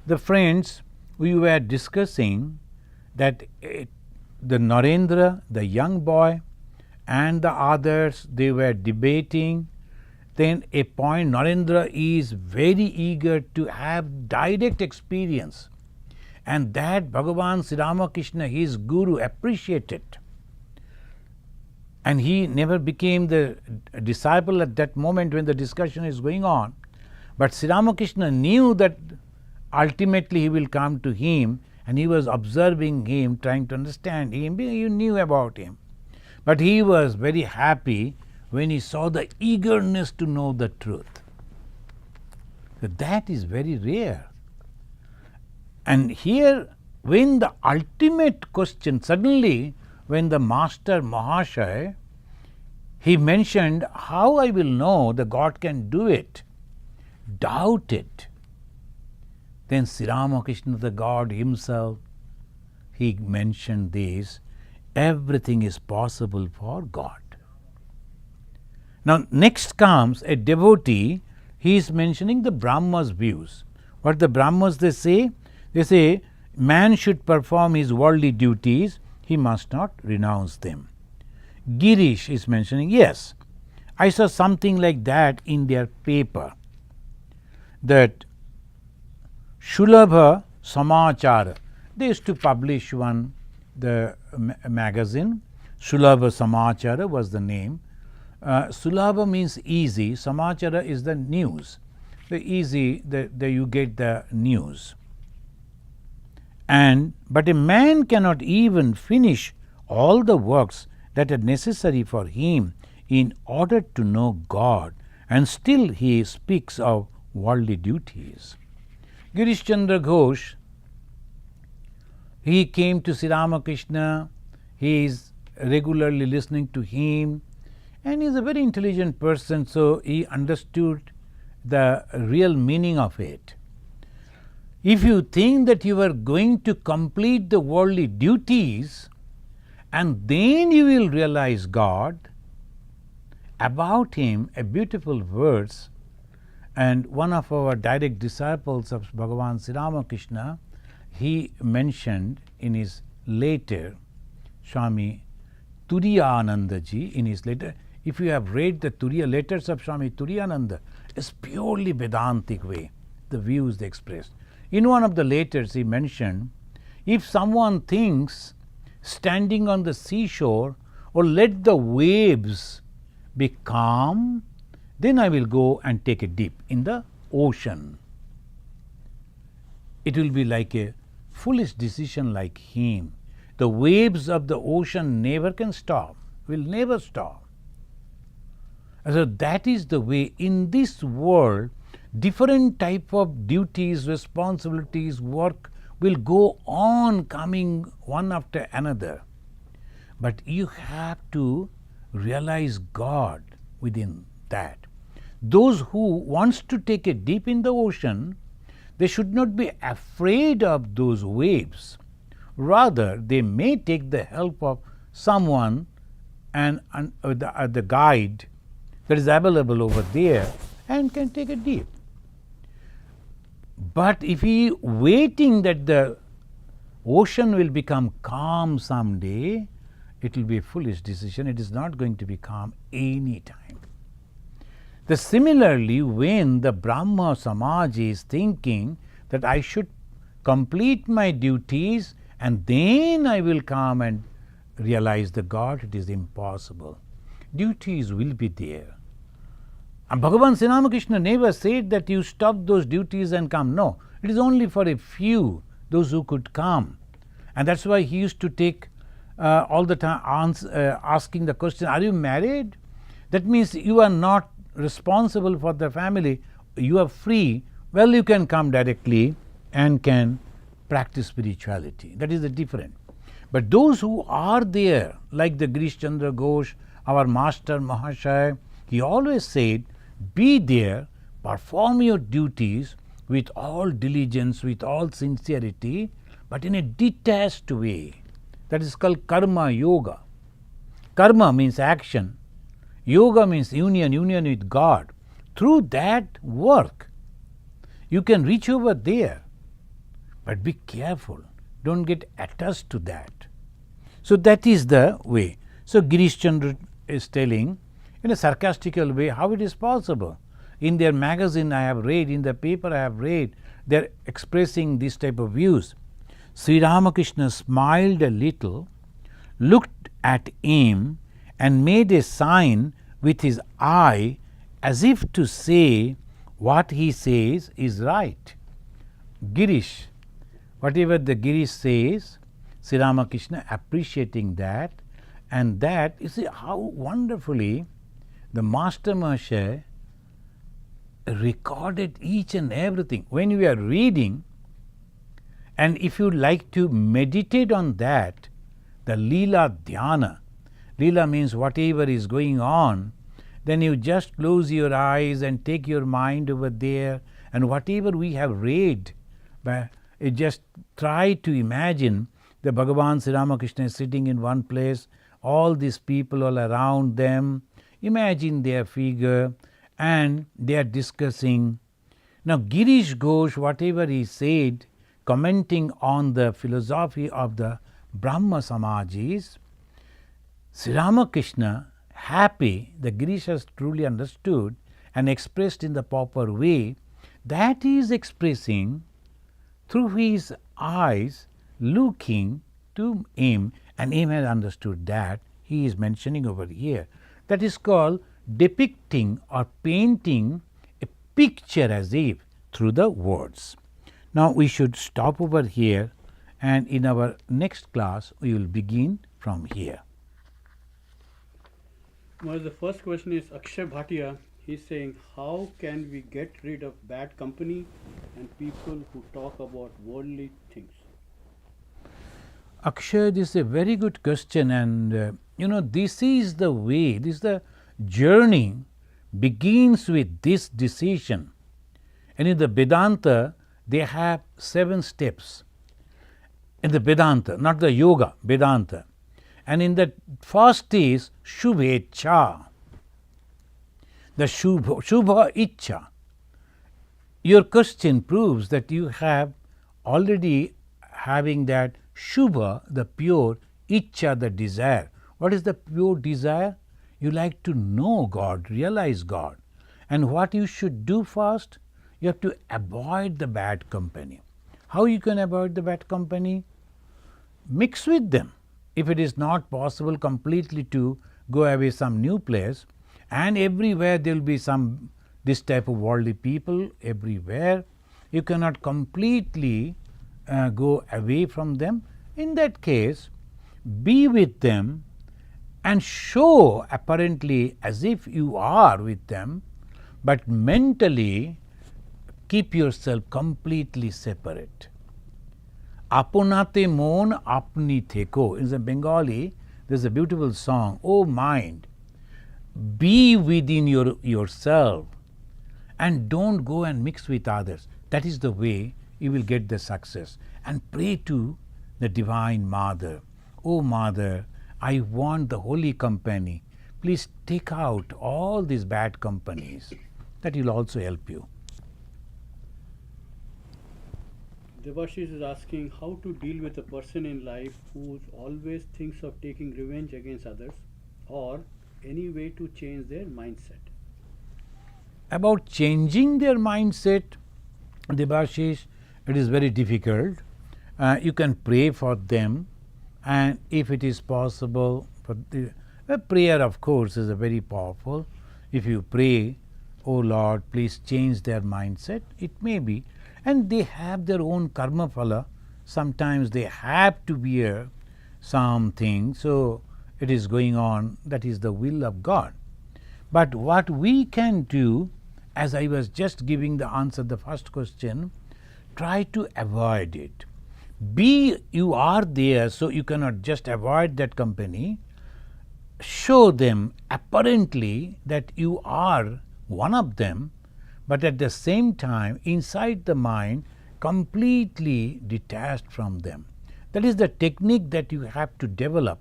The friends, we were discussing that the Narendra, the young boy, and the others, they were debating. Then a point, Narendra is very eager to have direct experience, and that Bhagavan Sri Ramakrishna, his guru, appreciated. And he never became the disciple at that moment when the discussion is going on. But Sri Ramakrishna knew that ultimately he will come to him, and he was observing him, trying to understand him. He knew about him. But he was very happy when he saw the eagerness to know the truth. So that is very rare. And here, when the ultimate question, suddenly when the Master Mahashaya, he mentioned, how I will know that God can do it? Doubt it. Then Sri Ramakrishna, the God himself, he mentioned this, everything is possible for God. Now next comes a devotee, he is mentioning the Brahma's views. What the Brahmas they say? They say, man should perform his worldly duties, he must not renounce them. Girish is mentioning, yes, I saw something like that in their paper, that Shulabha Samachara, they used to publish the magazine, Shulabha Samachara was the name. Sulabha means easy, Samachara is the news, the easy, you get the news. But a man cannot even finish all the works that are necessary for him in order to know God, and still he speaks of worldly duties. Girish Chandra Ghosh, he came to Sri Ramakrishna, he is regularly listening to him, and he is a very intelligent person, so he understood the real meaning of it. If you think that you are going to complete the worldly duties and then you will realize God, about him a beautiful verse, and one of our direct disciples of Bhagavan Sri Ramakrishna, he mentioned in his letter, Swami Turiyananda ji, in his letter. If you have read the letters of Swami Turiyananda, it's purely Vedantic way, the views they expressed. In one of the letters he mentioned, if someone thinks standing on the seashore, or let the waves be calm, then I will go and take a dip in the ocean. It will be like a foolish decision like him. The waves of the ocean never can stop, will never stop. So that is the way in this world, different type of duties, responsibilities, work will go on coming one after another. But you have to realize God within that. Those who wants to take a dip in the ocean, they should not be afraid of those waves. Rather, they may take the help of someone and the guide that is available over there and can take a dip. But if he waiting that the ocean will become calm someday, it will be a foolish decision. It is not going to be calm any time. Similarly, when the Brahma Samaj is thinking that I should complete my duties and then I will come and realize the God, it is impossible. Duties will be there. And Bhagavan Sri Ramakrishna never said that you stop those duties and come. No, it is only for a few, those who could come. And that's why he used to take all the time asking the question, are you married? That means you are not responsible for the family, you are free, well, you can come directly and can practice spirituality. That is the difference. But those who are there, like the Girish Chandra Ghosh, our master Mahashaya, he always said, be there, perform your duties with all diligence, with all sincerity, but in a detached way. That is called karma yoga. Karma means action. Yoga means union with God. Through that work, you can reach over there. But be careful, don't get attached to that. So that is the way. So Girish Chandra is telling in a sarcastical way how it is possible. In their magazine I have read, in the paper I have read, they are expressing this type of views. Sri Ramakrishna smiled a little, looked at him and made a sign with his eye as if to say what he says is right. Girish, whatever the Girish says, Sri Ramakrishna appreciating that, and that, you see how wonderfully the Master Mahashaya recorded each and everything. When we are reading, and if you like to meditate on that, the Leela Dhyana, Leela means whatever is going on, then you just close your eyes and take your mind over there, and whatever we have read, you just try to imagine the Bhagavan Sri Ramakrishna is sitting in one place, all these people all around them, imagine their figure and they are discussing. Now Girish Ghosh, whatever he said, commenting on the philosophy of the Brahma Samajis, Sri Ramakrishna, happy that Girish has truly understood and expressed in the proper way, that he is expressing through his eyes looking to him, and him has understood that, he is mentioning over here. That is called depicting or painting a picture as if through the words. Now we should stop over here, and in our next class we will begin from from here. Well, the first question is Akshay Bhatia. He's saying, how can we get rid of bad company and people who talk about worldly things? Akshay, this is a very good question, and this is the way, this is the journey begins with this decision. And in the Vedanta, they have 7 steps. In the Vedanta, not the yoga, Vedanta. And in the first is Shubhecha, the Shubha Icha. Your question proves that you have already having that Shubha, the pure, Icha, the desire. What is the pure desire? You like to know God, realize God. And what you should do first? You have to avoid the bad company. How you can avoid the bad company? Mix with them. If it is not possible completely to go away some new place, and everywhere there will be some this type of worldly people everywhere, you cannot completely go away from them. In that case, be with them and show apparently as if you are with them, but mentally keep yourself completely separate. Aponate mon apni theko. In the Bengali, there's a beautiful song, "Oh mind, be within yourself and don't go and mix with others." That is the way you will get the success. And pray to the Divine Mother. "Oh Mother, I want the holy company. Please take out all these bad companies." That will also help you. Devashish is asking how to deal with a person in life who always thinks of taking revenge against others, or any way to change their mindset. About changing their mindset, Devashish, it is very difficult. You can pray for them, and if it is possible, for the prayer of course is a very powerful. If you pray, "Oh Lord, please change their mindset," it may be. And they have their own karma phala. Sometimes they have to bear something, so it is going on. That is the will of God. But what we can do, as I was just giving the answer the first question, try to avoid it. You are there, so you cannot just avoid that company. Show them apparently that you are one of them, but at the same time, inside the mind, completely detached from them. That is the technique that you have to develop.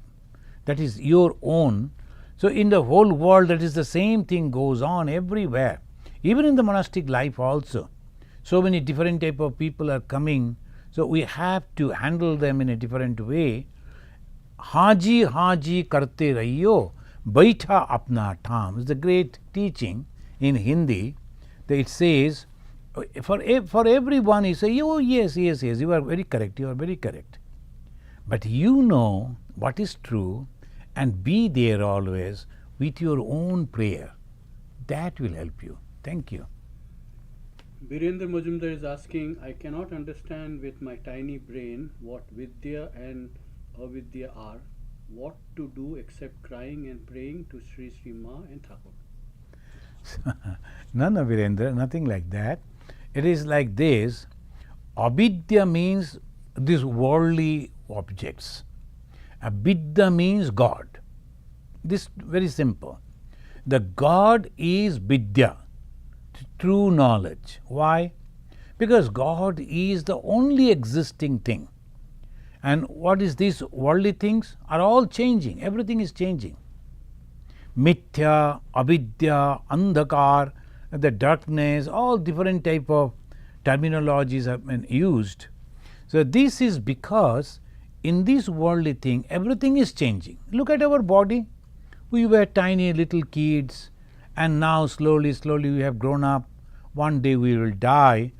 That is your own. So in the whole world, that is the same thing goes on everywhere. Even in the monastic life also. So many different type of people are coming. So we have to handle them in a different way. Haji haji karte rahiyo, baitha apna tham is the great teaching in Hindi. It says, for everyone, you say, "Oh yes, yes, yes, you are very correct, you are very correct." But you know what is true, and be there always with your own prayer. That will help you. Thank you. Birendra Majumdar is asking, I cannot understand with my tiny brain what Vidya and Avidya are. What to do except crying and praying to Sri Sri Ma and Thakur? No, Virendra, nothing like that. It is like this. Avidya means these worldly objects. Avidya means God. This very simple. The God is Vidya, true knowledge. Why? Because God is the only existing thing. And what is these worldly things? Are all changing. Everything is changing. Mithya, avidya, andhakar, the darkness, all different type of terminologies have been used. So this is because in this worldly thing, everything is changing. Look at our body. We were tiny little kids, and now slowly we have grown up. One day we will die.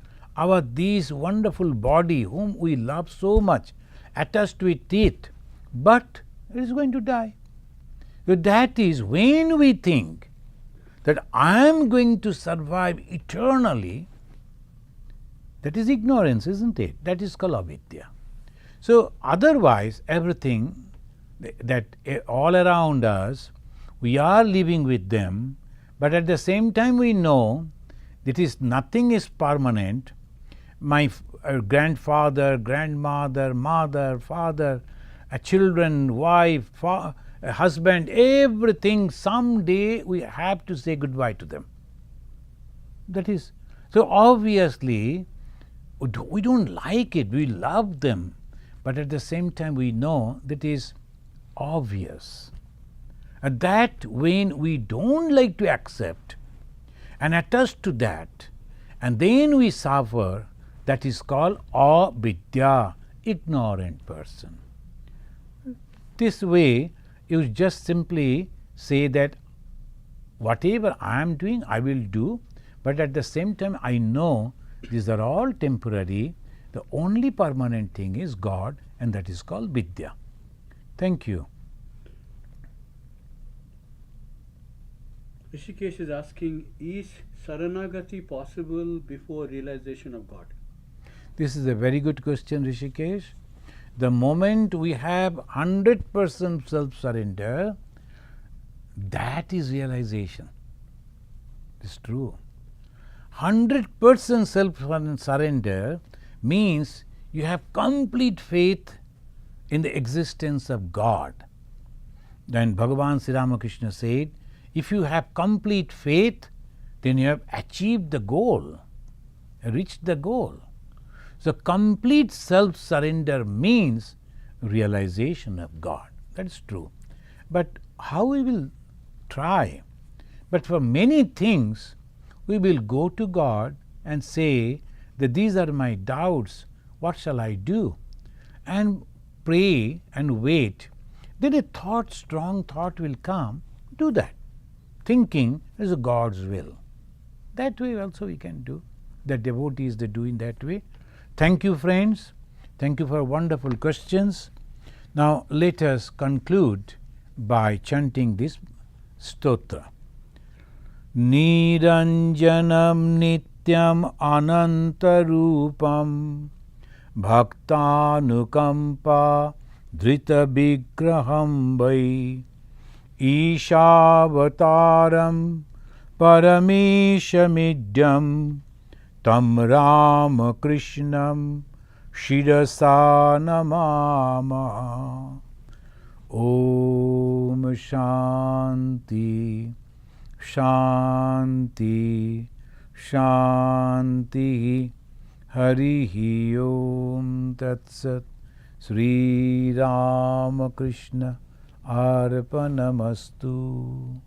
This wonderful body, whom we love so much, attached with it, but it is going to die. So that is when we think that I am going to survive eternally, that is ignorance, isn't it? That is called avidya. So otherwise everything that all around us, we are living with them, but at the same time we know that nothing is permanent. My grandfather, grandmother, mother, father, children, wife, husband, everything, someday we have to say goodbye to them. That is, so obviously we don't like it, we love them, but at the same time we know that is obvious. And that when we don't like to accept and attach to that, and then we suffer, that is called avidya, ignorant person. This way, you just simply say that whatever I am doing, I will do, but at the same time I know these are all temporary. The only permanent thing is God, and that is called vidya. Thank you. Rishikesh is asking, is saranagati possible before realization of God? This is a very good question, Rishikesh. The moment we have 100% self-surrender, that is realization. It's true. 100% self-surrender means you have complete faith in the existence of God. Then Bhagavan Sri Ramakrishna said, if you have complete faith, then you have achieved the goal, reached the goal. So complete self-surrender means realization of God. That is true. But how we will try? But for many things, we will go to God and say that these are my doubts, what shall I do? And pray and wait. Then a thought, strong thought will come, do that. Thinking is God's will. That way also we can do. The devotees, they do in that way. Thank you, friends. Thank you for wonderful questions. Now let us conclude by chanting this stotra. Niranjanam nityam anantarupam bhaktanukampa drita vigraham vai Ishavataram parameshamidhyam tam Rama Krishnam shirasa namama. Om Shanti Shanti Shanti Harihi Om Tat Sat. Sri Rama Krishna Arpanamastu.